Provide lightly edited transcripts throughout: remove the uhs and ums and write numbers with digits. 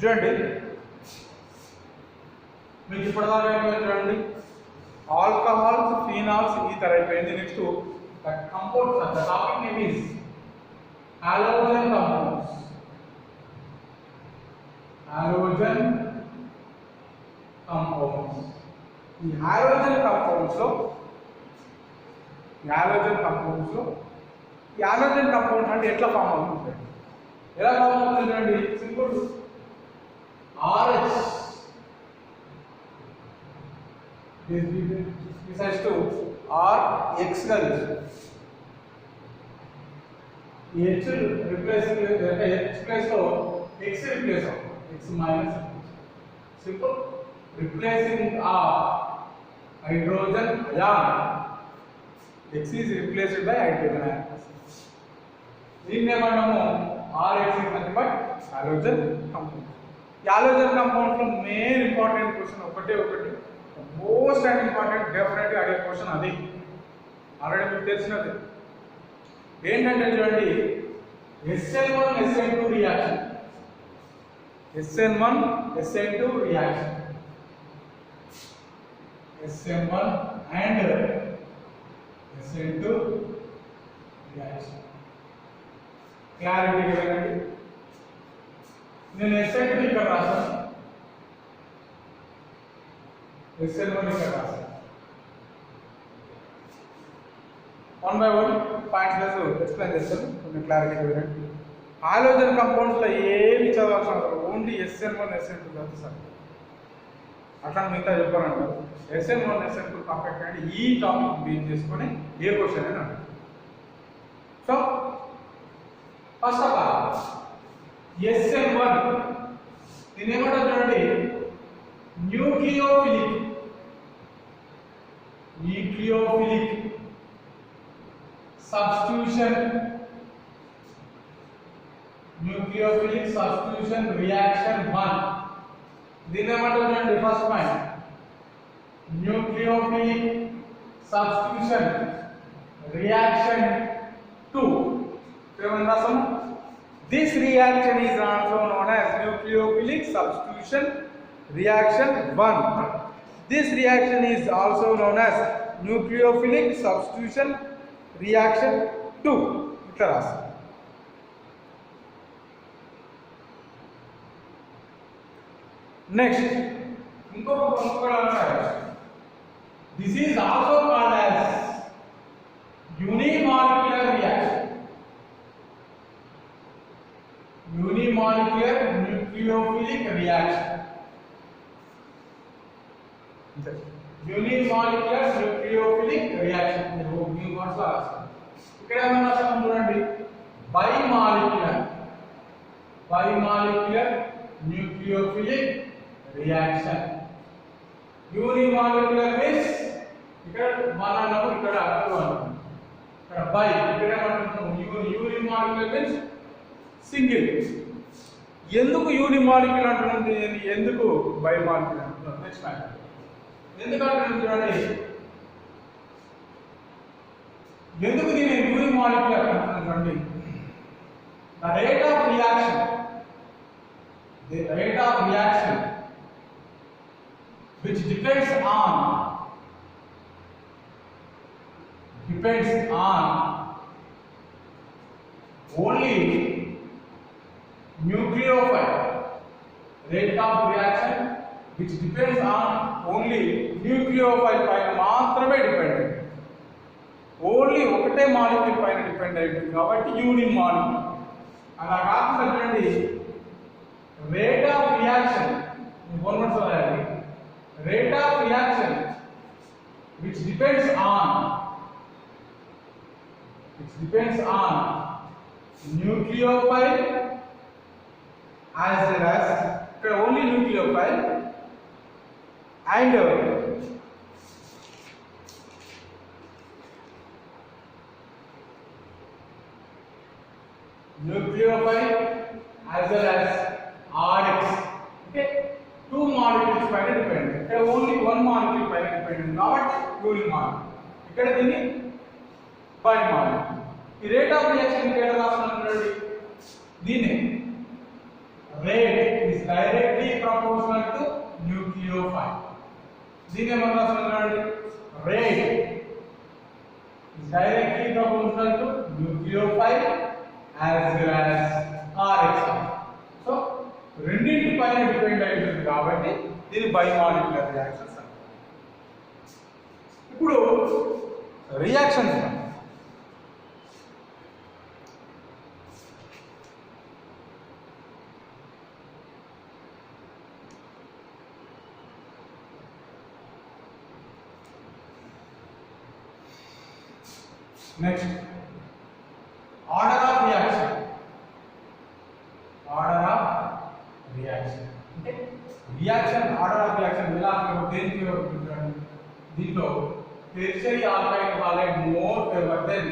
చూడండి మీకు ఇప్పటిదాకా అయిపోయింది చూడండి ఆల్కహాల్స్ ఫీనాల్స్ ఈథర్ అయిపోయింది next the compounds the topic name is halogen compounds halogen compounds ఈ హాలోజన్ కంపౌండ్స్ లో హాలోజన్ కంపౌండ్స్ అంటే ఎట్లా ఫామ్ అవుతుంది ఎలా ఫామ్ అవుతుంది చూడండి simple RH this has to RX గా తీసుకో H రిప్లేస్ H ప్లేస్ లో X రిప్లేస్ అవుతుంది X minus simple replacing hydrogen ion X is replaced by hydrogen ion దీన్ని ఏమంటాము RH is nothing but halogen compound halogen compounds లో main important question ఒకటి most and important definite గా అడిగే question అది already మీకు తెలిసినది ఏంటంటే చూడండి SN1 SN2 reaction SN1 SN2 reaction SN1 and SN2 reaction clarity ఇవ్వండి నేను SN2 ఇక్కడ రాశాను SN1 ఇక్కడ రాశాను 1 by 1 పాయింట్స్ ఎక్స్ప్లెయిన్ చేస్తాను కొంచెం క్లారిటీ ఇవ్వండి హాలోజన్ కంపౌండ్స్ లో ఏమి చదవాల్సిన అవసరం ఓన్లీ SN1 SN2 చదువుతారు సార్ అట్లా మిగతా చెప్పారంటారు SN1 SN2 పర్ఫెక్ట్ అంటే ఈ టాపిక్ బేస్ చేసుకొని ఏ క్వశ్చన్ అని అంటారు so first of all SN1 దీని ఏమంటారు చూడండి న్యూక్లియోఫిలిక్ సబ్స్టిట్యూషన్ రియాక్షన్ 1 దీని ఏమంటారు చూడండి first point nucleophilic substitution reaction 2 ఏమన్నా రాసాము This reaction is also known as nucleophilic substitution reaction 1. This reaction is also known as nucleophilic substitution reaction 2. Class. Next, this is also called as unimolecular reaction. Unimolecular nucleophilic reaction. Unimolecular nucleophilic reaction. New words are. ఇక్కడ ఏమన్నా రాస్తాం చూడండి bimolecular nucleophilic reaction. Unimolecular means ఇక్కడ one అన్నప్పుడు ఇక్కడ two అన్నప్పుడు ఇక్కడ bi ఇక్కడ ఏమంటున్నాం unimolecular means సింగిల్ ఎందుకు యూనిమాలిక్యుల్ అంటున్నది ఎందుకు బైమాలిక్యుల్ అంటున్నారు నెక్స్ట్ పాయింట్ ఎందుకంటే చూడండి ఎందుకు దీన్ని యూనిమాలిక్యుల్ అంటున్నారు చూడండి the rate of reaction which depends on only nucleophile rate of reaction which depends on only nucleophile పైన మాత్రమే డిపెండెంట్ ఓన్లీ ఒకటే మాలిక్యూల్ పైన డిపెండ్ అయ్యింది కాబట్టి యూనిట్ మాలిక్యూల్ అలా కాకుండా చూడండి rate of reaction rate of reaction which depends on nucleophile as well as only nucleophile and nucleophile as well as RX. Okay, two molecules పైన డిపెండ్ ఇక్కడ only one molecule పైన depend కాబట్టి unit molecule ఇక్కడ దీన్ని by molecule ఈ rate of reaction కి ఎలా రాస్తున్నాం చూడండి దీన్ని rate is directly proportional to nucleophile. దీని ఏమన్నా రాసుకోండి, rate is directly proportional to nucleophile as well as Rx. So రెండింటి పైన డిపెండ్ అయి ఉంటుంది కాబట్టి దీని బయోమాలిక్యులర్ రియాక్షన్స్ అంటారు. ఇప్పుడు reactions next order of reaction. Order of reaction అంటే రియాక్షన్ ఆర్డర్ ఆఫ్ రియాక్షన్ ఎలా దేనికి ఉపయోగిస్తాడు? దీంట్లో tertiary alkyl halide more favour than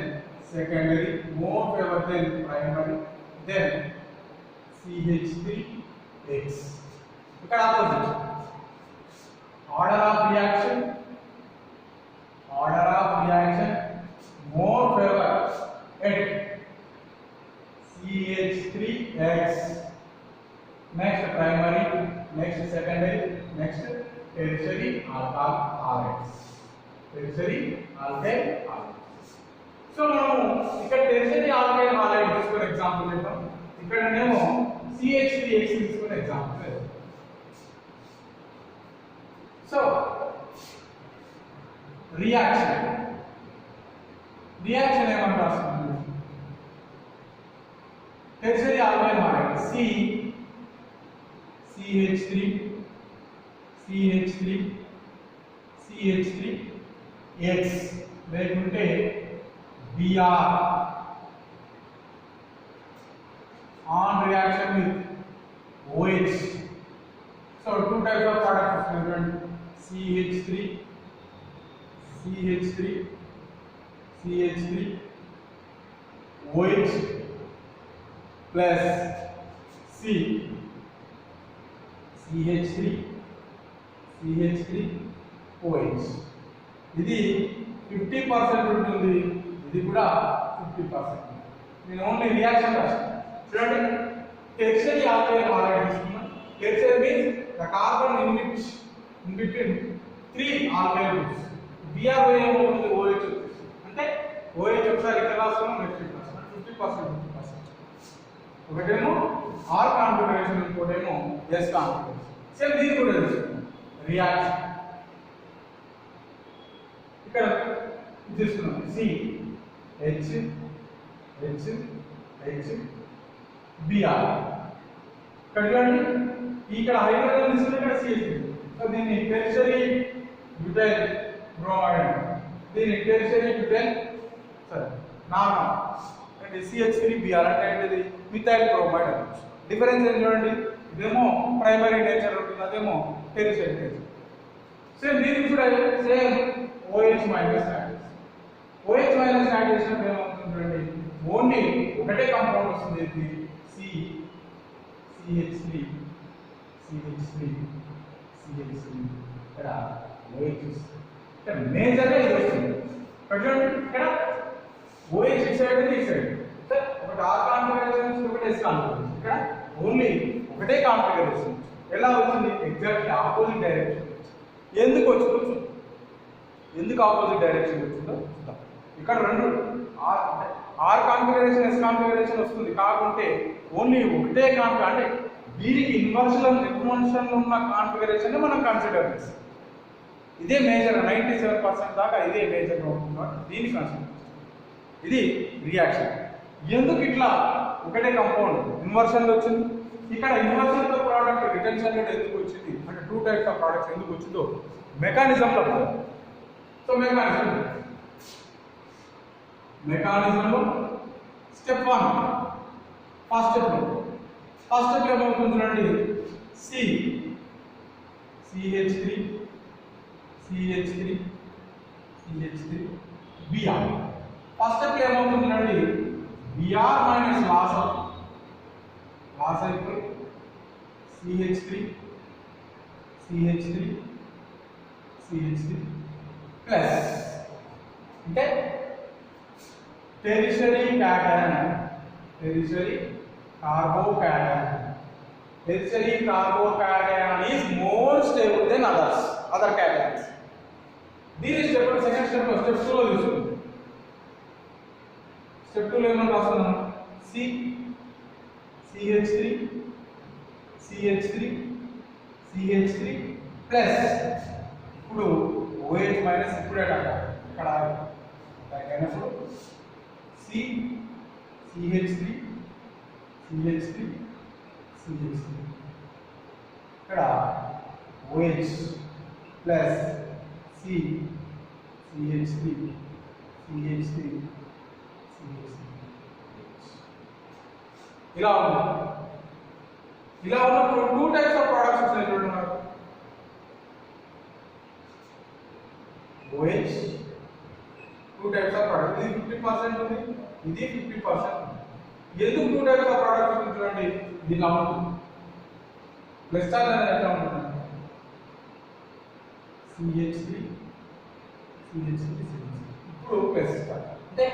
secondary, more favour than primary, than CH3X. ఇక్కడ opposite order of reaction, order of reaction more favor at CH3X, next primary, next secondary, next tertiary alkyl halides, tertiary alkyl halides. So మనము ఇక్కడ tertiary alkyl halide తీసుకునే example చేద్దాం. ఇక్కడ నేను CH3X తీసుకునే example చేద్దాం. So reaction ఏమని రాస్తున్నాను? టెర్షియరీ ఆల్కైల్ హాలైడ్ CH3X లేకుంటే Br on reaction with OH. So two types of products చూడండి, CH3 OH plus CH3 OH. ఇది 50% ఉంటుంది, ఇది కూడా 50%. నేను ఓన్లీ రియాక్షన్ రాస్తాను. చూడండి, టెర్షియరీ ఆల్కైల్ హాలైడ్ తీసుకున్నాం. Tertiary means the carbon in between 3 alkyl groups. Br ఏమవుతుంది? OH అంటే OH ఒకసారి ఇక్కడ రాస్తున్నాం, నెక్స్ట్ ఇక్కడ రాస్తున్నాం. 50%. ఒకటేమో R కాన్ఫిగరేషన్, ఇంకోటేమో S కాన్ఫిగరేషన్. సేమ్ దీని కూడా తీసుకుంటాం. రియాక్షన్ ఇక్కడ తీసుకున్నాం CH Br. ఇక్కడ చూడండి, ఇక్కడ హైడ్రోజన్ తీసుకుంటే ఇక్కడ CH3. సో దీన్ని టెర్షియరీ బ్యూటైల్ బ్రోమైడ్, దీన్ని టెర్షియరీ బ్యూటైల్ నార్మల్ అంటే CH3Br అంటే ఏంటిది? మిథైల్ బ్రోమైడ్ అనొచ్చు. డిఫరెన్స్ ఏం చూడండి, ఇదేమో ప్రైమరీ నేచర్ ఉంటుంది, అదేమో టెర్షియరీ నేచర్. సేమ్ దీనికి కూడా సేమ్ OH మైనస్ యాడ్ చేస్తాం. OH మైనస్ యాడ్ చేసినప్పుడు ఏమవుతుంది చూడండి, ఓన్లీ ఒకటే కాంపౌండ్ వస్తుంది, ఇది CH3 ఇక్కడ OH ఇక్కడ మేజర్గా ఇది వస్తుంది. చూడండి, ఇక్కడ OH ఇటు సైడ్ ఉంది, ఇటు సైడ్ ఒకటి R కాన్ఫిగరేషన్, ఒకటి S కాన్ఫిగరేషన్. ఇక్కడ ఓన్లీ ఒకటే కాన్ఫిగరేషన్. ఎలా వచ్చింది? Exactly opposite direction. ఎందుకు వచ్చిందో చూద్దాం. ఎందుకు ఆపోజిట్ డైరెక్షన్ వచ్చిందో చూద్దాం. ఇక్కడ రెండు R కాన్ఫిగరేషన్, S కాన్ఫిగరేషన్ వస్తుంది, కాకుంటే ఓన్లీ ఒకటే కాన్ఫిగరేషన్ అంటే వీరికి ఇన్వర్షన్ ఉన్న కాన్ఫిగరేషన్ మనం కన్సిడర్ చేస్తాం. ఇదే మేజర్ 97% దాకా ఇదే మేజర్గా ఉంటుంది. దీన్ని కన్సిడర్ ఇది రియాక్షన్. ఎందుకు ఇట్లా ఒకటే కాంపౌండ్ ఇన్వర్షన్లో వచ్చింది? ఇక్కడ ఇన్వర్షన్తో ప్రోడక్ట్ రిటెన్షన్ రేట్ ఎందుకు వచ్చింది అంటే 2 టైప్స్ ఆఫ్ ప్రోడక్ట్స్ ఎందుకు వచ్చిందో మెకానిజంలో. సో మెకానిజంలో స్టెప్ 1 ఫస్ట్ స్టెప్ ఏమవుతుంది చూడండి, CH3 Br. ఫస్ట్ స్టెప్ ఏమవుతుంది చూడండి, Br మైనస్ లాస్ అయిపోయి CH3 ప్లస్ అంటే tertiary carbocation tertiary carbocation is more stable than other cations. దీని స్టెప్ సెకండ్ స్టెప్ స్టెప్ 2 లో తీసుకుందాం. స్టెప్ 2 లో ఏమని రాస్తున్నాం? CH3 CH3 ప్లస్ ఇప్పుడు OH మైనస్ ఇప్పుడే ఇక్కడ అయినప్పుడు CH3 ఇక్కడ OH ప్లస్ CH3 ఇలా ఉంది. ఇలా ఉన్నప్పుడు 2 టైప్స్ ఆఫ్ ప్రొడక్ట్స్ వస్తాయి చూడండి మనకు. OH 2 టైప్స్ ఆఫ్ ప్రొడక్ట్, ఇది 50% ఉంది, ఇది 50% ఉంది. ఎందుకు 2 టైప్స్ ఆఫ్ ప్రొడక్ట్స్ ఉంది చూడండి. ఇది ఇలా ఉంటుంది. ప్లస్ చార్జ్ అనేది ఎట్లా ఉంటుంది? CH3 ఇప్పుడు ప్లస్ చార్జ్ అంటే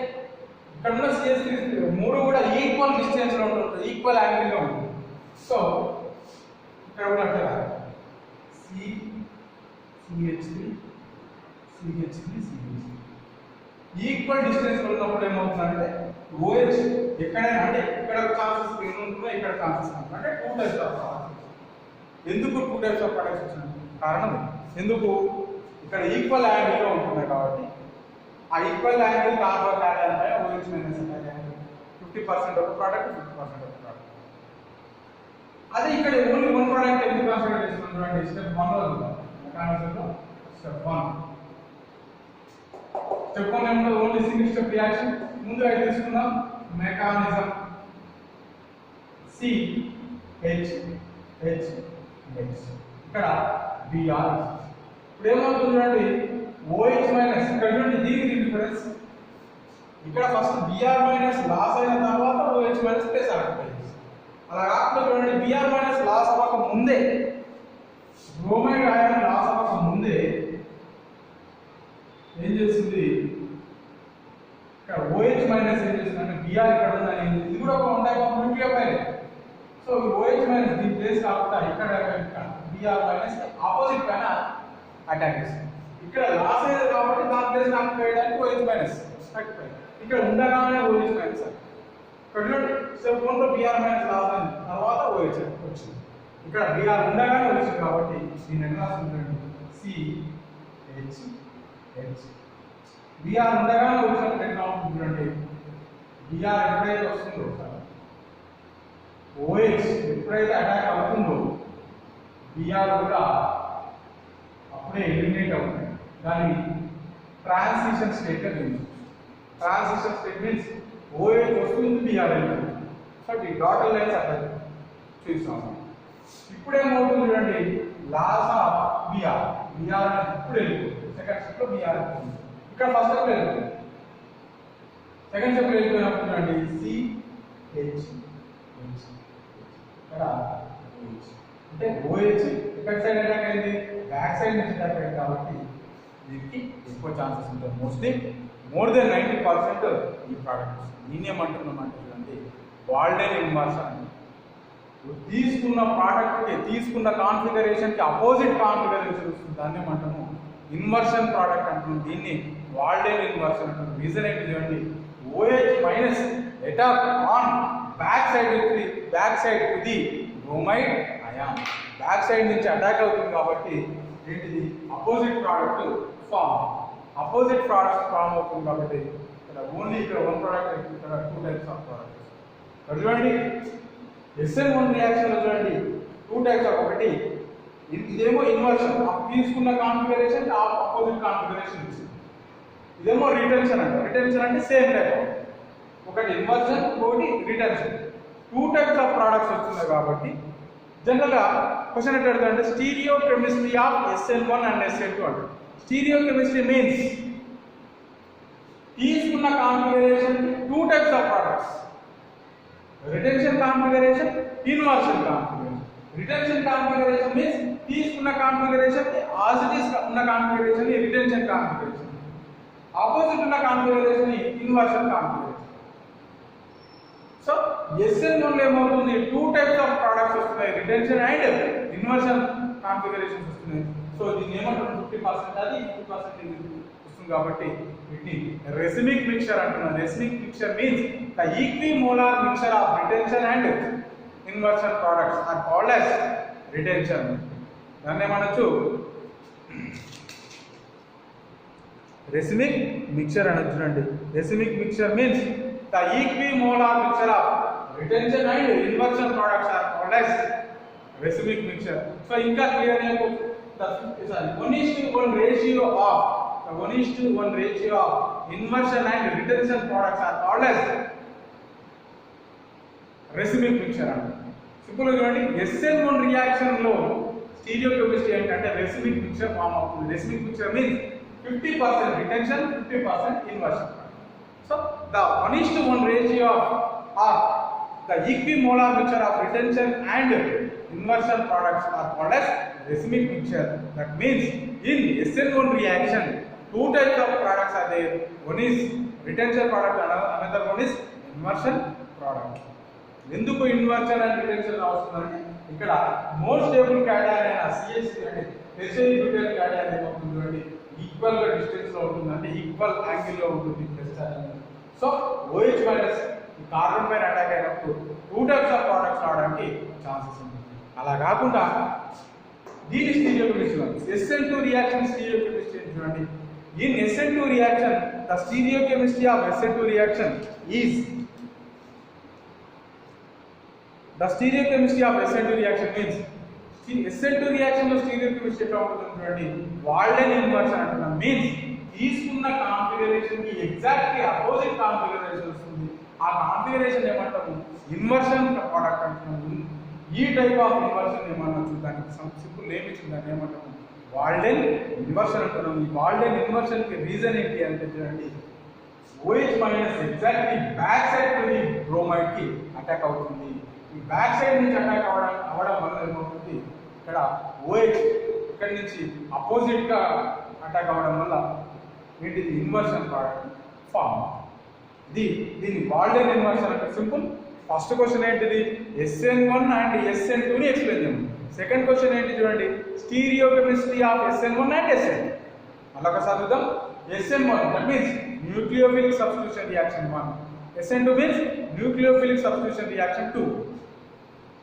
ఇక్కడ ఉన్న CH3 మూడు కూడా ఈక్వల్ డిస్టెన్స్ లో ఉంటుంది, ఈక్వల్ యాంగిల్ లో ఉంటుంది. సో ఇక్కడ కూడా అట్లా CH3 ఈక్వల్ డిస్టెన్స్ లో ఉన్నప్పుడు ఏమవుతుందంటే OH ఎక్కడైనా అంటే ఇక్కడ ఛాన్సెస్ ఉంటుందో ఇక్కడ ఛాన్సెస్ ఉంటుంది. అంటే 2 టైప్స్ ఆఫ్ ప్రొడక్ట్స్. ఎందుకు 2 టైప్స్ ఆఫ్ ప్రొడక్ట్స్ వచ్చిన కారణం ఎందుకు? ఇక్కడ ఈక్వల్ యాంగిల్ లో ఉంటుంది కాబట్టి ఆ ఈక్వల్ యాంగిల్ కార్బోకేటైన్ పై OH మైనస్ 50% ఒక ప్రోడక్ట్ 50% ఒక ప్రోడక్ట్. అదే ఇక్కడ ఓన్లీ వన్ ప్రోడక్ట్ ఎందుకు కన్సిడర్ చేస్తున్నాం అంటే స్టెప్ 1 లో మెకానిజం లో స్టెప్ 1 ఏమో ఓన్లీ సింగిల్ స్టెప్ రియాక్షన్. ముందు అయితే తీసుకుందాం మెకానిజం CH ఇక్కడ Br. ఇప్పుడు ఏమవుతుంది చూడండి OH మైనస్ ఇక్కడ చూడండి దీనికి డిఫరెన్స్. ఇక్కడ ఫస్ట్ Br మైనస్ లాస్ అయిన తర్వాత OH మైనస్ ప్లస్ అవుతుంది. అలా కాకుండా చూడండి Br మైనస్ లాస్ అవ్వక ముందే బ్రోమైడ్ అయాన్ లాస్ అవ్వక ముందే ఏం చేస్తుంది? ఇక్కడ OH మైనస్ ఏం చేస్తుంది అంటే Br ఇక్కడ ఉందని ఇది కూడా ఒక one type of nucleophile. So OH minus దీని ప్లేస్ కాకుండా ఇక్కడ Br మైనస్ ఆపోజిట్ పైన అటాక్ చేస్తుంది. ఇక్కడ లాస్ అయ్యేది కాబట్టి దాని ప్లేస్ నాకు వేయడానికి OH మైనస్ ఇక్కడ ఉండగానే OH మైనస్ ఇక్కడ చూడండి స్టెప్ 1 లో Br మైనస్ లాస్ అయిన తర్వాత OH వచ్చింది. ఇక్కడ Br ఉండగానే వచ్చింది కాబట్టి దీని ఎన్ని రాస్తుందండి CH Br ఉండగానే వచ్చినప్పుడు ఎట్లా ఉంటుంది చూడండి. Br ఎప్పుడైతే వస్తుందో OH ఎప్పుడైతే అటాక్ అవుతుందో Br కూడా అప్పుడే ఎలిమినేట్ అవుతుంది. దాన్ని ట్రాన్సిషన్ స్టేట్ గా చూపించవచ్చు. ట్రాన్సిషన్ స్టేట్ మీన్స్ OH వస్తుంది Br వెళ్ళిపోతుంది. సో ఈ డాటెడ్ లైన్స్ అట్లా చూస్తాం. ఇప్పుడు ఏమవుతుంది చూడండి లాస్ ఆఫ్ Br ఇప్పుడు వెళ్ళిపోతుంది. సెకండ్ స్టెప్ లో Br వెళ్ళిపోతుంది. ఇక్కడ ఫస్ట్ స్టెప్ లో వెళ్ళిపోతుంది. సెకండ్ స్టెప్ లో వెళ్ళిపోయినప్పుడు చూడండి CH ఇక్కడ అంటే OH ఎక్కడ సైడ్ అటాక్ అయింది? బ్యాక్ సైడ్ నుంచి అటాక్ అయింది కాబట్టి దీనికి ఎక్కువ ఛాన్సెస్ ఉంటాయి. మోస్ట్లీ మోర్ దెన్ 90% ఈ ప్రోడక్ట్. దీన్ని ఏమంటున్నామంటే చూడండి వాల్డెన్ ఇన్వర్షన్ అని. తీసుకున్న ప్రోడక్ట్కి తీసుకున్న కాన్ఫిగరేషన్కి అపోజిట్ కాన్ఫిగరేషన్ వస్తుంది. దాన్ని ఏమంటాము ఇన్వర్షన్ ప్రోడక్ట్ అంటున్నాం. దీన్ని వాల్డెన్ ఇన్వర్షన్ అంటారు. రీజన్ ఏంటి చూడండి OH minus attack on back side to the bromide ion. Back side నుంచి అటాక్ అవుతుంది కాబట్టి ఏంటిది అపోజిట్ ప్రోడక్ట్ ఫామ్ అవుతుంది కాబట్టి ఇక్కడ ఓన్లీ ఇక్కడ వన్ ప్రోడక్ట్, ఇక్కడ 2 టైప్స్ ఆఫ్ ప్రోడక్ట్స్. ఇక్కడ చూడండి SN1 రియాక్షన్ లో చూడండి 2 టైప్స్ ఆఫ్ ఒకటి ఇదేమో ఇన్వర్షన్ తీసుకున్న కాన్ఫిగరేషన్ ఆపోజిట్ కాన్ఫిగరేషన్ ఇచ్చింది. ఇదేమో రిటెన్షన్ అంటే సేమ్ టైప్ ఒకటి ఇన్వర్షన్ ఒకటి రిటెన్షన్. 2 టైప్స్ ఆఫ్ ప్రోడక్ట్స్ వస్తున్నాయి కాబట్టి జనరల్ గా క్వశ్చన్ ఎట్లా అడుగుతారంటే stereo chemistry of SN1 and SN2 అంటారు. స్టీరియో కెమిస్ట్రీ మీన్స్ తీసుకున్న configuration 2 types of products retention configuration, inversion configuration. Retention configuration means తీసుకున్న కాన్ఫిగరేషన్ ఆసిటీస్ ఉన్న కాన్ఫిగరేషన్ రిటెన్షన్ కాన్ఫిగరేషన్, ఆపోజిట్ ఉన్న configuration inversion configuration. So SN1 లో ఏమవుతుంది, 2 types of products వస్తున్నాయి, retention and inversion configurations వస్తున్నాయి. So దీన్ని ఏమంటారు, 50% అది 50% ఇది వస్తుంది కాబట్టి వీటిని రెసిమిక్ మిక్చర్ అంటున్నాం. Racemic mixture means the equimolar mixture of retention and inversion products are called as retention. దాన్ని ఏమనొచ్చు, రెసిమిక్ మిక్చర్ అనొచ్చు అండి. Racemic mixture means the equimolar mixture of retention and inversion products are called as racemic mixture. So ఇంకా clear అయిపోతుంది, 1:1 ratio of the 1:1 ratio of inversion and retention products are called as racemic mixture అంటారు. Simple గా చూడండి, SN1 reaction లో stereochemistry ఏంటంటే racemic mixture form అవుతుంది. racemic mixture means 50% retention, 50% inversion. So the 1:1 ratio of the equimolar mixture of retention and inversion products are called as racemic mixture. That means in SN1 reaction, 2 types of products are there. One is retention product, another one is inversion product. ఎందుకు inversion and retention అవసరమంటే ఇక్కడ more stable cation అయిన CH అంటే tertiary butyl cation ఏమవుతుంది అంటే equal గా distance లో ఉంటుంది, అంటే ఈక్వల్ యాంగిల్ లో ఉంటుంది plus charge. So OH minus ఈ కార్బన్ పైన అటాక్ అయినప్పుడు 2 టైప్స్ ఆఫ్ ప్రొడక్ట్స్ రావడానికి ఛాన్సెస్ ఉంటుంది. అలా కాకుండా దీని స్టీరియోకెమిస్ట్రీ SN2 రియాక్షన్ స్టీరియోకెమిస్ట్రీ చూడండి. In SN2 reaction the stereochemistry of SN2 reaction is the stereochemistry of SN2 reaction means SN2 reaction లో stereochemistry ఎట్లా ఉంటుంది చూడండి, వాల్డెన్ ఇన్వర్షన్ అంటున్నాం. మీన్స్ తీసుకున్న కాన్ఫిగరేషన్ కి ఎగ్జాక్ట్లీ అపోజిట్ కాన్ఫిగరేషన్ వస్తుంది. ఆ కాన్ఫిగరేషన్ ఏమంటాము, ఇన్వర్షన్ ప్రోడక్ట్ అంటున్నాము. ఈ టైప్ ఆఫ్ ఇన్వర్షన్ ఏమనొచ్చు, దానికి సింపుల్ నేమ్ ఇచ్చింది, దాన్ని ఏమంటాము వాల్డెన్ ఇన్వర్షన్ అంటున్నాం. ఈ వాల్డెన్ ఇన్వర్షన్ కి రీజన్ ఏంటి అంటే చూడండి, OH minus exactly back side to the bromide కి అటాక్ అవుతుంది. ఈ బ్యాక్ సైడ్ నుంచి అటాక్ అవ్వడం వల్ల ఏమవుతుంది, ఇక్కడ OH ఇక్కడ నుంచి అపోజిట్ గా అటాక్ అవ్వడం వల్ల వీటిది ఇన్వర్షన్ ప్రోడక్ట్ ఫామ్. దీన్ని వాల్డెన్ ఇన్వర్షన్ అంటే సింపుల్. ఫస్ట్ క్వశ్చన్ ఏంటిది, SN1 అండ్ SN2 ని ఎక్స్ప్లెయిన్ చేయండి. సెకండ్ క్వశ్చన్ ఏంటి చూడండి, stereochemistry of SN1 and SN2. మళ్ళీ ఒకసారి చూద్దాం. SN1 that means nucleophilic substitution reaction 1. SN2 means nucleophilic substitution reaction 2.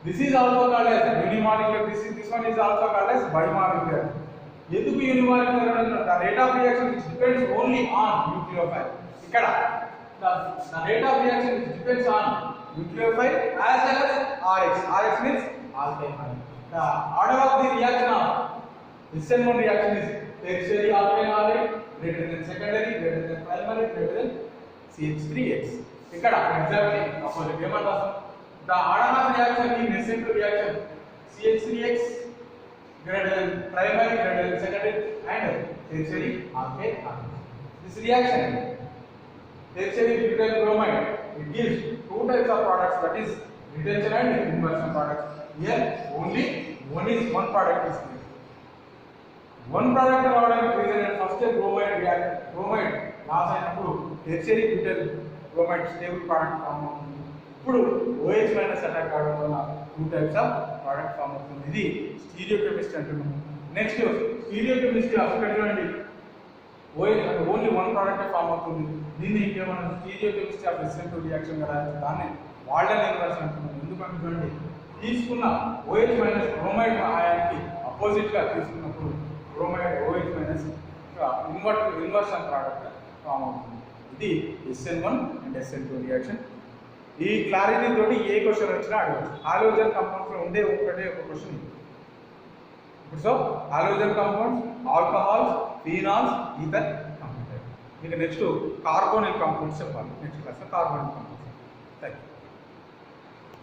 This is also called as unimolecular. This one is also called as bimolecular. ఎందుకు unimolecular అంటే the rate of reaction which depends only on nucleophile. ఇక్కడ the rate of reaction which depends on nucleophile as well as RH. RH means alkyl. The order of the reaction of SN1 reaction is tertiary alkyl halide greater than secondary greater than primary greater than CH3X. ఇక్కడ exactly opposite ఏమంటారు, the order of reaction in SN2 reaction CH3X greater than primary greater than secondary and tertiary alkyl halide. This reaction tertiary butyl bromide, it gives 2 types of products, that is retention and inversion products. Here only one product is there. One product రావడానికి reason first bromide react, bromide loss అయినప్పుడు tertiary butyl bromide stable product form అవుతుంది. ఇప్పుడు OH minus attack అవడం వల్ల 2 types of product form అవుతుంది. ఇది stereochemistry అంటున్నాము. Next stereochemistry అక్కడ చూడండి, OH అంటే ఓన్లీ 1 ప్రోడక్ట్ ఫామ్ అవుతుంది. దీన్ని ఇంకేమన్నా స్టీరియోకెమిస్ట్రీ ఆఫ్ SN2 రియాక్షన్ కదా, దాన్ని వాల్డెన్ ఇన్వర్షన్ అంటున్నాము. ఎందుకంటే చూడండి, తీసుకున్న OH మైనస్ బ్రోమైడ్ ఆయానికి అపోజిట్ గా తీసుకున్నప్పుడు bromide OH minus inversion product form అవుతుంది. ఇది SN1 అండ్ SN2 రియాక్షన్. ఈ క్లారిటీ తోటి ఏ క్వశ్చన్ వచ్చినా అడగచ్చు. హాలోజన్ కాంపౌండ్స్ లో ఉండే ఒకటే ఒక క్వశ్చన్. ఇప్పుడు so halogen compounds, alcohols, phenols, ether compound. మీకు నెక్స్ట్ కార్బోనిల్ కాంపౌండ్స్ చెప్పాలి. Next class carbonyl compounds. Thank you.